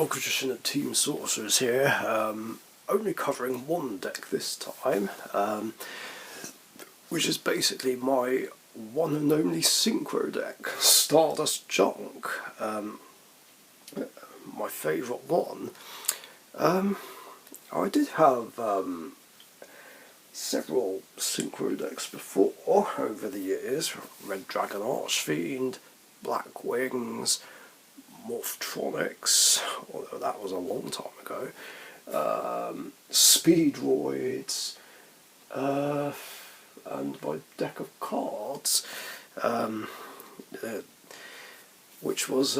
Richician and Team Sorcerers here, only covering one deck this time, which is basically my one and only Synchro deck, Stardust Junk, my favourite one. I did have several Synchro decks before over the years: Red Dragon Archfiend, Black Wings, Morphtronics, although that was a long time ago, Speedroids, and my deck of cards, which was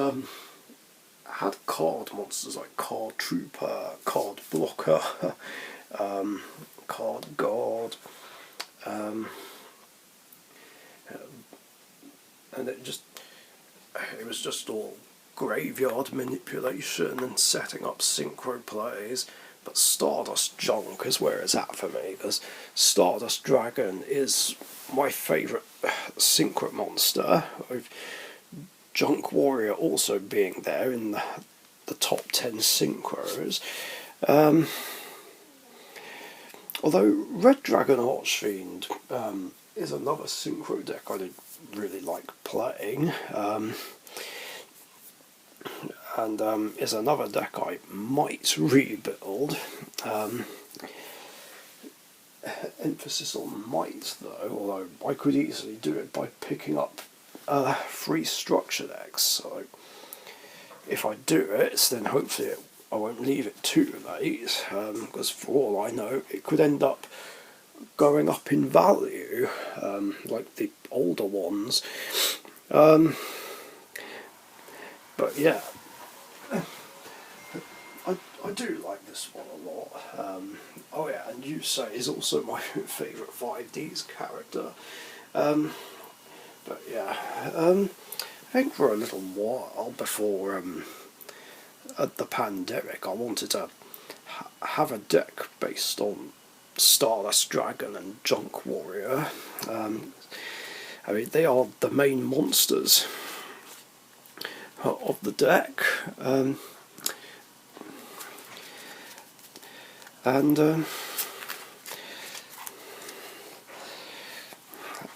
had card monsters like Card Trooper, Card Blocker, Card Guard, and it was just all graveyard manipulation and setting up synchro plays. But Stardust Junk is where it's at for me, because Stardust Dragon is my favourite synchro monster, with Junk Warrior also being there in the top 10 synchros. Although Red Dragon Archfiend is another synchro deck I did really like playing, and is another deck I might rebuild. Emphasis on might though, although I could easily do it by picking up 3 structure decks. So if I do it, then hopefully I won't leave it too late, because for all I know it could end up going up in value, like the older ones. But yeah, I do like this one a lot. Oh yeah, and Yusei is also my favourite 5Ds character. But yeah, I think for a little while before the pandemic, I wanted to have a deck based on Stardust Dragon and Junk Warrior. I mean, they are the main monsters of the deck,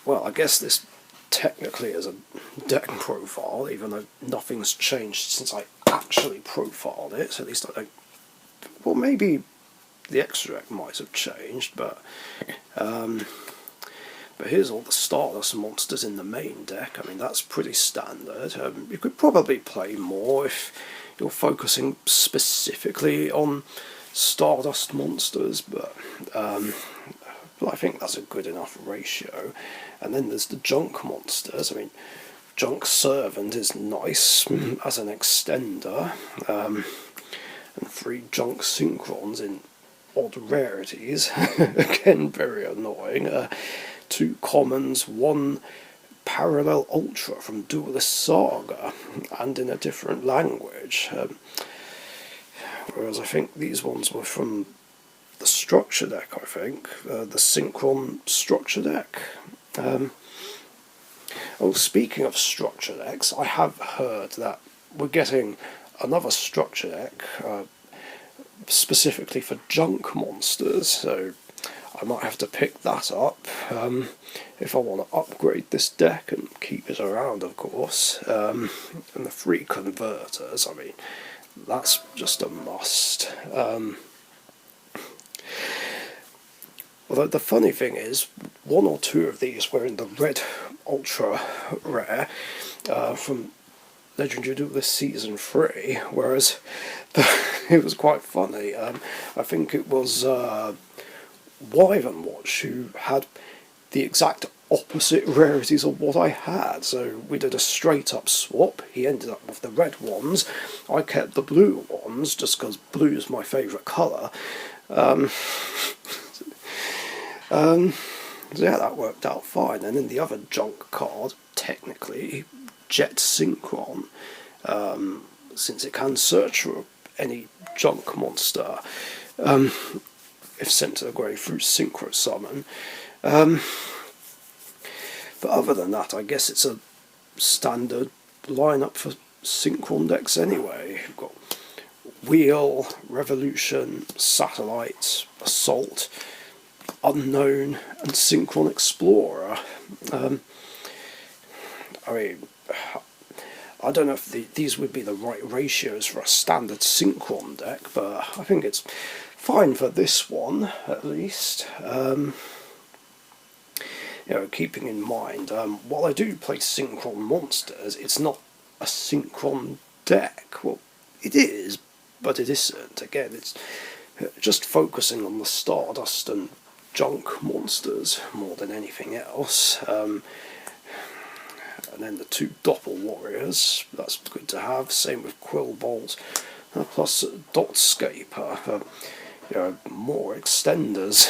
well, I guess this technically is a deck profile, even though nothing's changed since I actually profiled it. At least I don't. Well, maybe the extra deck might have changed, but here's all the Stardust monsters in the main deck. I mean, that's pretty standard. You could probably play more if you're focusing specifically on Stardust monsters, but I think that's a good enough ratio. And then there's the Junk monsters. I mean, Junk Servant is nice as an extender, and 3 Junk Synchrons in odd rarities, again very annoying. 2 commons, 1 parallel ultra from Duelist Saga, and in a different language. Whereas I think these ones were from the structure deck, I think, the Synchron structure deck. Oh, speaking of structure decks, I have heard that we're getting another structure deck, specifically for Junk monsters, so I might have to pick that up if I want to upgrade this deck and keep it around, of course. And the 3 converters, I mean, that's just a must. Although the funny thing is, 1 or 2 of these were in the red ultra rare from Legendary Duelist Season 3, whereas it was quite funny. I think it was Wyvern Watch who had the exact opposite rarities of what I had, so we did a straight up swap. He ended up with the red ones, I kept the blue ones just because blue is my favourite colour. So yeah, that worked out fine. And then the other Junk card, technically Jet Synchron, since it can search for any Junk monster if sent to the grave through Synchro Summon. But other than that, I guess it's a standard lineup for Synchron decks anyway. You've got Wheel, Revolution, Satellite, Assault, Unknown, and Synchron Explorer. I mean, I don't know if these would be the right ratios for a standard Synchron deck, but I think it's fine for this one, at least. Keeping in mind, while I do play Synchron monsters, it's not a Synchron deck. Well, it is, but it isn't. Again, it's just focusing on the Stardust and junk monsters more than anything else. And then the 2 Doppel Warriors, that's good to have. Same with Quillbolt, plus Dotscaper, more extenders.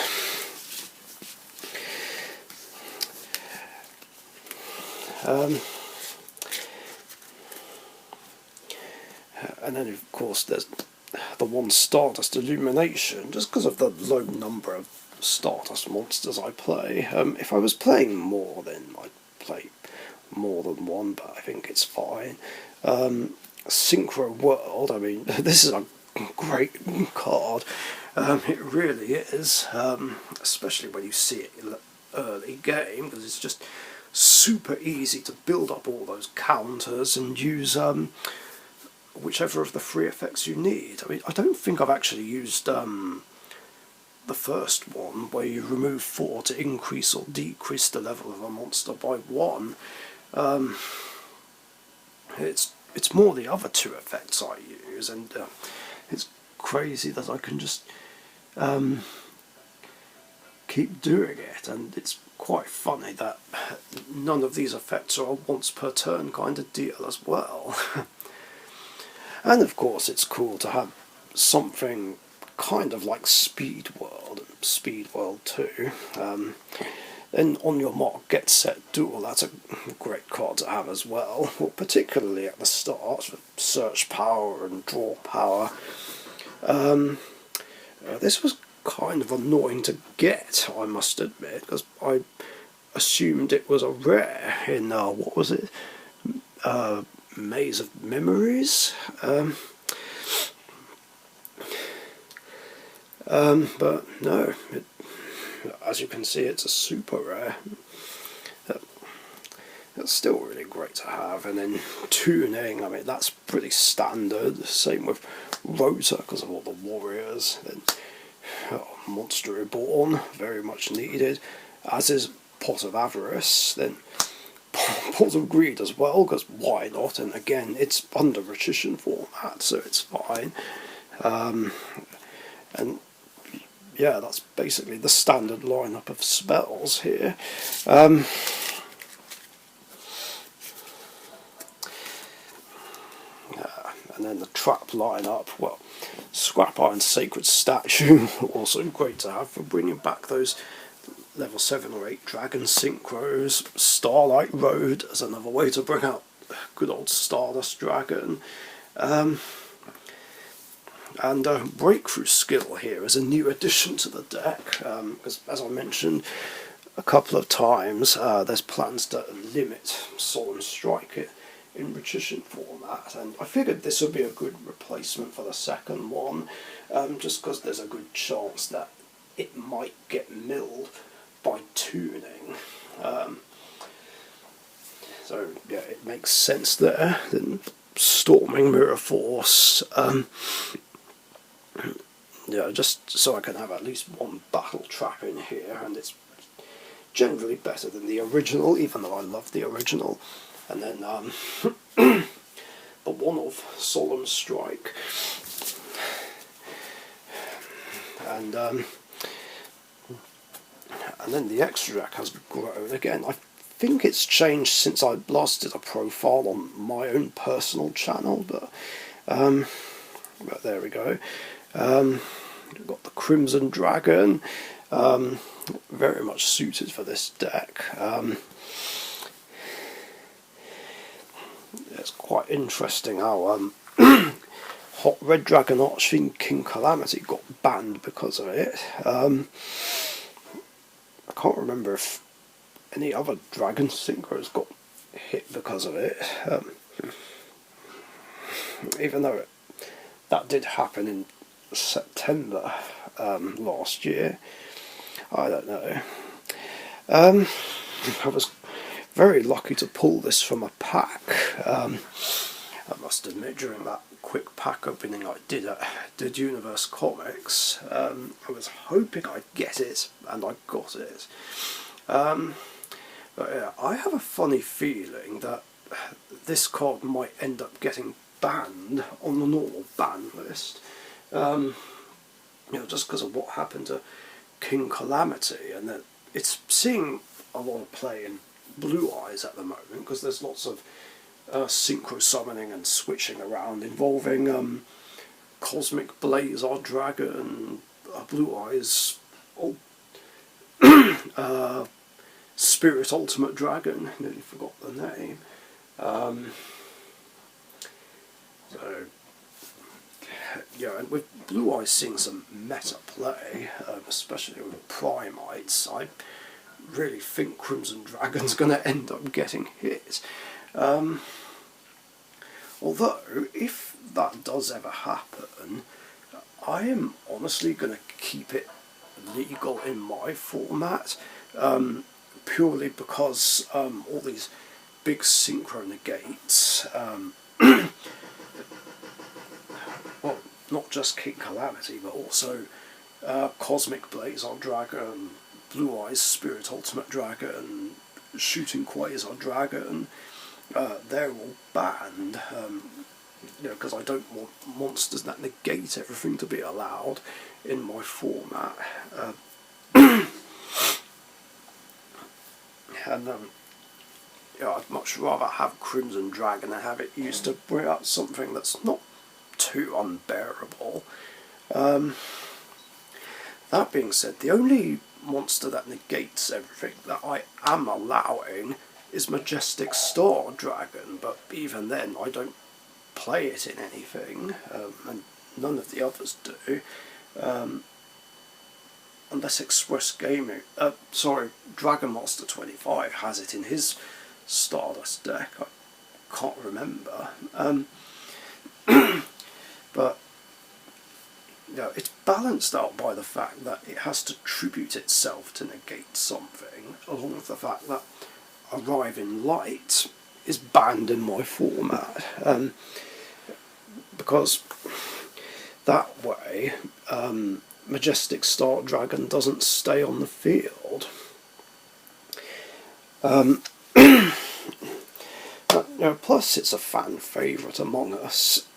And then of course there's the 1 Stardust Illumination, just because of the low number of Stardust monsters I play. If I was playing more, then I'd play more than 1, but I think it's fine. Synchro World, I mean, this is a great card. It really is, especially when you see it in the early game, because it's just super easy to build up all those counters and use whichever of the 3 effects you need. I mean, I don't think I've actually used the first one, where you remove 4 to increase or decrease the level of a monster by 1. It's more the other 2 effects I use, and it's crazy that I can just keep doing it, and it's quite funny that none of these effects are a once per turn kind of deal as well. And of course it's cool to have something kind of like Speed World and Speed World 2. Then on your mark, get set, duel, that's a great card to have as well, particularly at the start for search power and draw power. This was kind of annoying to get, I must admit, because I assumed it was a rare in, what was it, Maze of Memories? But no, as you can see, it's a super rare. It's still really great to have. And then tuning, I mean, that's pretty standard. Same with Rota, because of all the warriors. Then Monster Reborn, very much needed, as is Pot of Avarice. Then Pot of Greed as well, because why not? And again, it's under Richician format, so it's fine. And yeah, that's basically the standard lineup of spells here. And then the trap lineup, well, Scrap Iron Sacred Statue, also great to have for bringing back those level 7 or 8 Dragon Synchros. Starlight Road as another way to bring out good old Stardust Dragon. And Breakthrough Skill here is a new addition to the deck, because as I mentioned a couple of times, there's plans to limit Solemn Strike in Richician format, and I figured this would be a good replacement for the second one, just because there's a good chance that it might get milled by tuning. So yeah, it makes sense there. Then Storming Mirror Force, yeah, just so I can have at least 1 battle trap in here, and it's generally better than the original, even though I love the original. And then the one-off Solemn Strike, and then the extra deck has grown again. I think it's changed since I last did a profile on my own personal channel, but there we go. We've got the Crimson Dragon, very much suited for this deck. It's quite interesting how Hot Red Dragon Archfiend King Calamity got banned because of it. I can't remember if any other Dragon Synchros got hit because of it. Even though it that did happen in September last year. I don't know. I was very lucky to pull this from a pack. I must admit, during that quick pack opening I did at Universe Comics, I was hoping I'd get it, and I got it. But yeah, I have a funny feeling that this card might end up getting banned on the normal ban list. Just because of what happened to King Calamity, and that it's seeing a lot of play in Blue Eyes at the moment, because there's lots of synchro summoning and switching around involving Cosmic Blaze, our dragon, Blue Eyes, Spirit Ultimate Dragon, nearly forgot the name. And with Blue Eyes seeing some meta play, especially with Primites, I really think Crimson Dragon's going to end up getting hit. Although, if that does ever happen, I am honestly going to keep it legal in my format, purely because all these big synchro negates, well, not just King Calamity, but also Cosmic Blaze, our dragon, Blue Eyes, Spirit Ultimate Dragon, Shooting Quasar Dragon, they're all banned, because I don't want monsters that negate everything to be allowed in my format. And I'd much rather have Crimson Dragon and have it used to bring out something that's not too unbearable. That being said, the only monster that negates everything that I am allowing is Majestic Star Dragon, but even then I don't play it in anything, and none of the others do, unless Express Gaming, Dragon Master 25 has it in his Stardust deck. I can't remember, but it's balanced out by the fact that it has to tribute itself to negate something, along with the fact that Arriving Light is banned in my format, because that way Majestic Star Dragon doesn't stay on the field. Plus it's a fan favourite among us.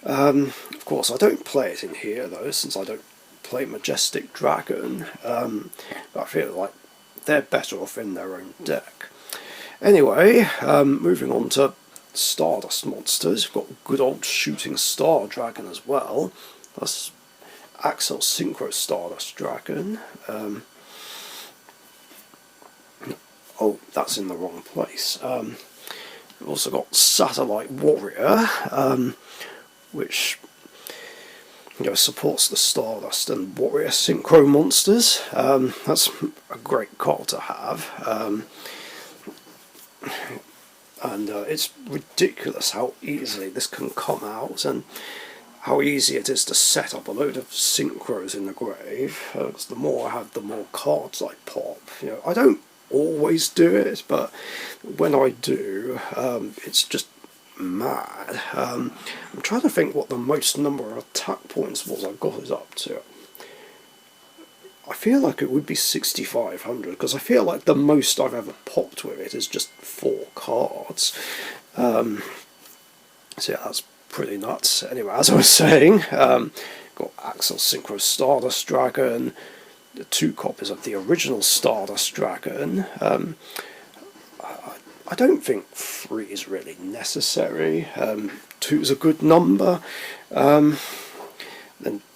Of course I don't play it in here though, since I don't play Majestic Dragon, but I feel like they're better off in their own deck. Anyway, moving on to Stardust monsters. We've got good old Shooting Star Dragon as well. That's Axel Synchro Stardust Dragon. Oh, that's in the wrong place. We've also got Satellite Warrior, which supports the Stardust and Warrior Synchro monsters. That's a great card to have. And it's ridiculous how easily this can come out, and how easy it is to set up a load of synchros in the grave. Because the more I have, the more cards I pop. I don't always do it, but when I do, it's just mad. I'm trying to think what the most number of attack points was I got it up to. I feel like it would be 6,500, because I feel like the most I've ever popped with it is just 4 cards. So yeah, that's pretty nuts. Anyway, as I was saying, got Axel Synchro Stardust Dragon, the 2 copies of the original Stardust Dragon. I don't think 3 is really necessary. 2 is a good number. Then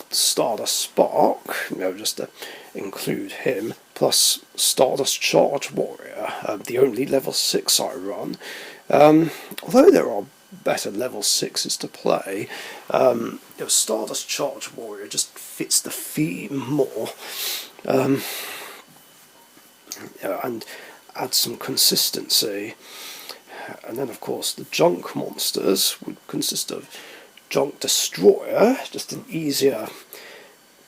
Stardust Spark, just to include him, plus Stardust Charge Warrior, the only level 6 I run. Although there are better level 6s to play, Stardust Charge Warrior just fits the theme more, and adds some consistency. And then of course the junk monsters would consist of Junk Destroyer, just an easier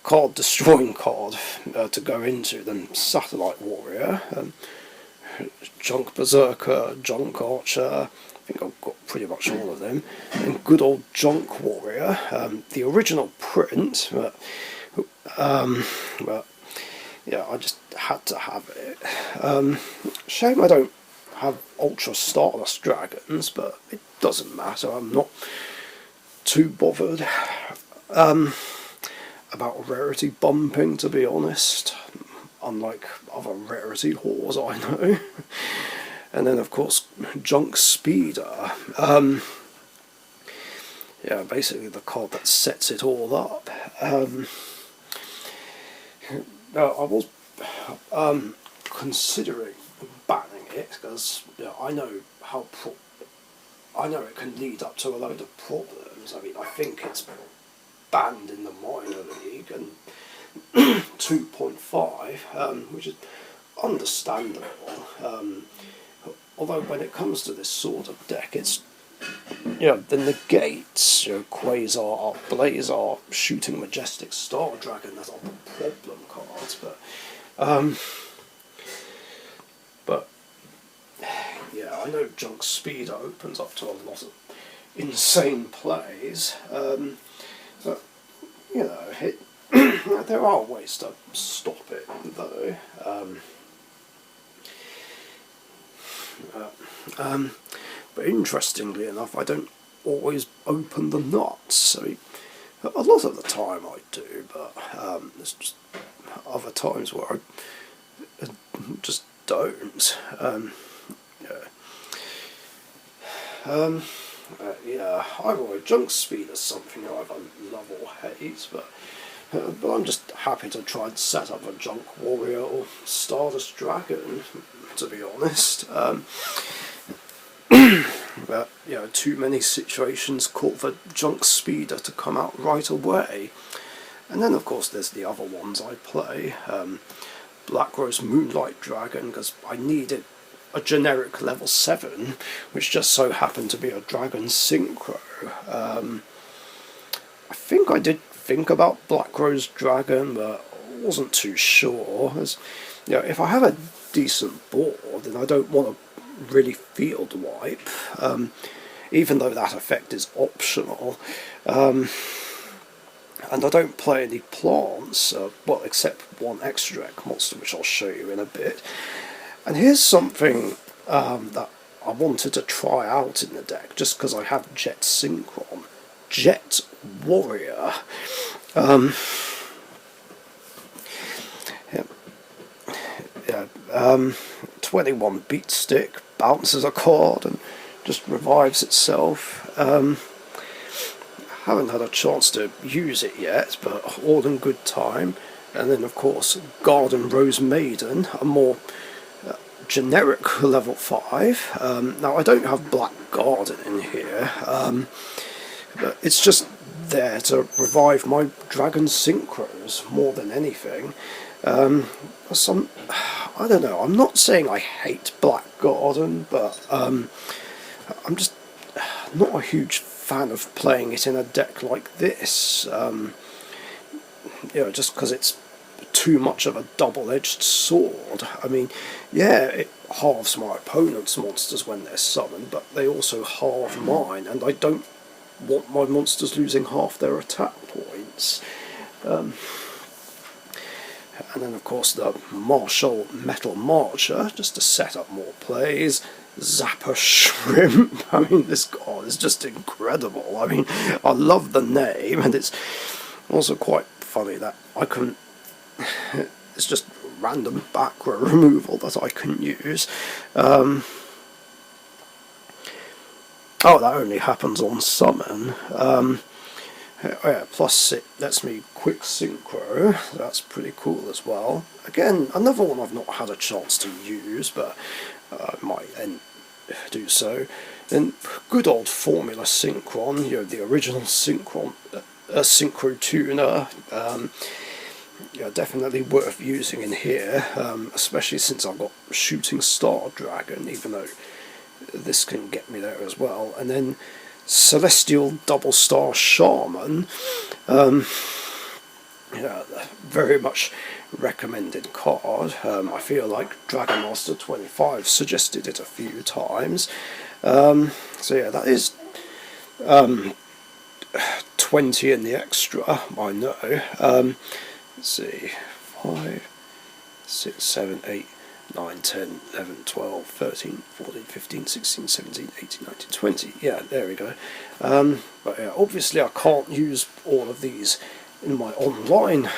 card destroying card to go into than Satellite Warrior, Junk Berserker, Junk Archer. I think I've got pretty much all of them. And good old Junk Warrior, the original print, but yeah, I just had to have it. Shame I don't have Ultra Stardust Dragons, but it doesn't matter. I'm not too bothered about rarity bumping, to be honest, unlike other rarity whores I know. And then of course Junk Speeder, yeah, basically the card that sets it all up. Now I was considering banning it because I know I know it can lead up to a load of problems. I mean, I think it's banned in the minor league and 2.5, which is understandable. Although when it comes to this sort of deck, it's the negates, Quasar, Blazar, Shooting Majestic, Star Dragon, that are the problem cards. But yeah, I know Junk Speed opens up to a lot of insane plays, but there are ways to stop it, though. But interestingly enough, I don't always open the nuts. I mean, a lot of the time I do, but there's just other times where I just don't. Either way, Junk Speed is something I either love or hate, but I'm just happy to try and set up a Junk Warrior or Stardust Dragon, to be honest. But too many situations call for Junk Speeder to come out right away. And then of course there's the other ones I play. Black Rose Moonlight Dragon, because I needed a generic level 7, which just so happened to be a Dragon Synchro. I think I did think about Black Rose Dragon, but I wasn't too sure. As if I have a decent board, then I don't want to really field wipe, even though that effect is optional. And I don't play any plants, well, except one extract monster, which I'll show you in a bit. And here's something that I wanted to try out in the deck, just because I have Jet Synchron. Jet Warrior. 21 beat stick, bounces a card and just revives itself. Haven't had a chance to use it yet, but all in good time. And then of course Garden Rose Maiden, a more generic level 5. Now I don't have Black Garden in here, but it's just there to revive my Dragon Synchros more than anything. I don't know, I'm not saying I hate Black Garden, but I'm just not a huge fan of playing it in a deck like this. Just because it's too much of a double-edged sword. I mean, yeah, it halves my opponent's monsters when they're summoned, but they also halve mine, and I don't want my monsters losing half their attack points. And then of course the Martial Metal Marcher, just to set up more plays. Zapper Shrimp, I mean, this card is just incredible. I mean, I love the name, and it's also quite funny that I can it's just random back row removal that I can use. Oh, that only happens on summon. Plus it lets me quick synchro, that's pretty cool as well. Again, another one I've not had a chance to use, but I might do so. Then good old Formula Synchron, the original Synchron, Synchro tuner. Definitely worth using in here, especially since I've got Shooting Star Dragon, even though this can get me there as well. And then Celestial Double Star Shaman, yeah, very much recommended card. I feel like Dragon Master 25 suggested it a few times. So yeah, that is 20 in the extra, I know. Let's see, 5, 6, 7, 8, 9, 10, 11, 12, 13, 14, 15, 16, 17, 18, 19, 20. Yeah, there we go. But yeah, obviously I can't use all of these in my online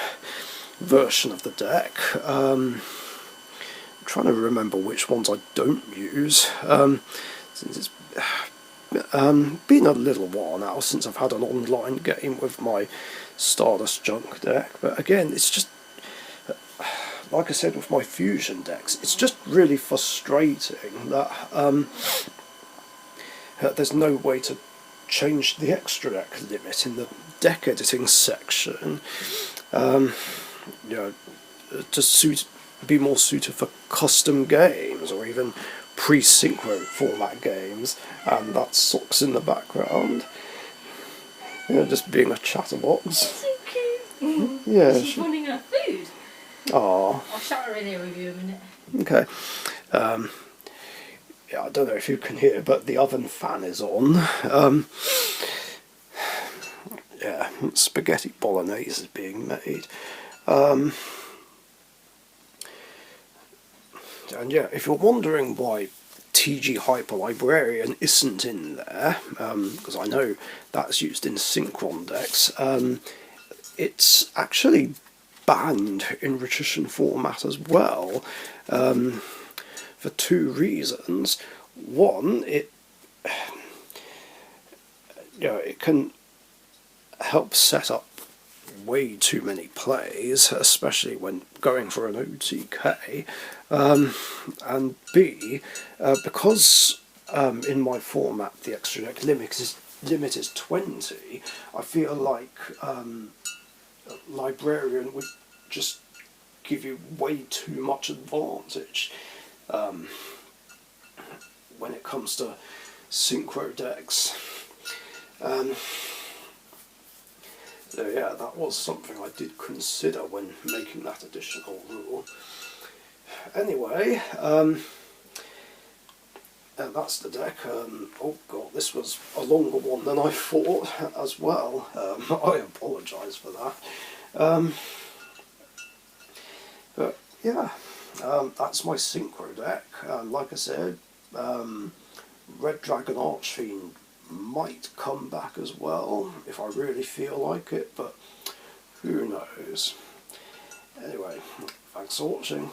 version of the deck. I'm trying to remember which ones I don't use, since it's been a little while now since I've had an online game with my Stardust junk deck. But again, it's just, like I said with my fusion decks, it's just really frustrating that there's no way to change the extra deck limit in the deck editing section. You know, to be more suited for custom games or even pre-synchro format games, and that sucks in the background. You know, just being a chatterbox. She's so cute. Yeah. She's wanting her food. Aww. I'll shut her in here with you a minute. Okay. Yeah, I don't know if you can hear, but the oven fan is on. Yeah, spaghetti bolognese is being made. And yeah, if you're wondering why TG Hyper Librarian isn't in there, because I know that's used in Synchron decks, it's actually banned in Richician format as well, for two reasons. One, it can help set up way too many plays, especially when going for an OTK, and B, because in my format the extra deck limit is 20, I feel like Librarian would just give you way too much advantage when it comes to synchro decks. So yeah, that was something I did consider when making that additional rule. Anyway, that's the deck. Oh god, this was a longer one than I thought as well. I apologise for that. But yeah, that's my synchro deck. Like I said, Red Dragon Archfiend might come back as well if I really feel like it, but who knows. Anyway, thanks for watching.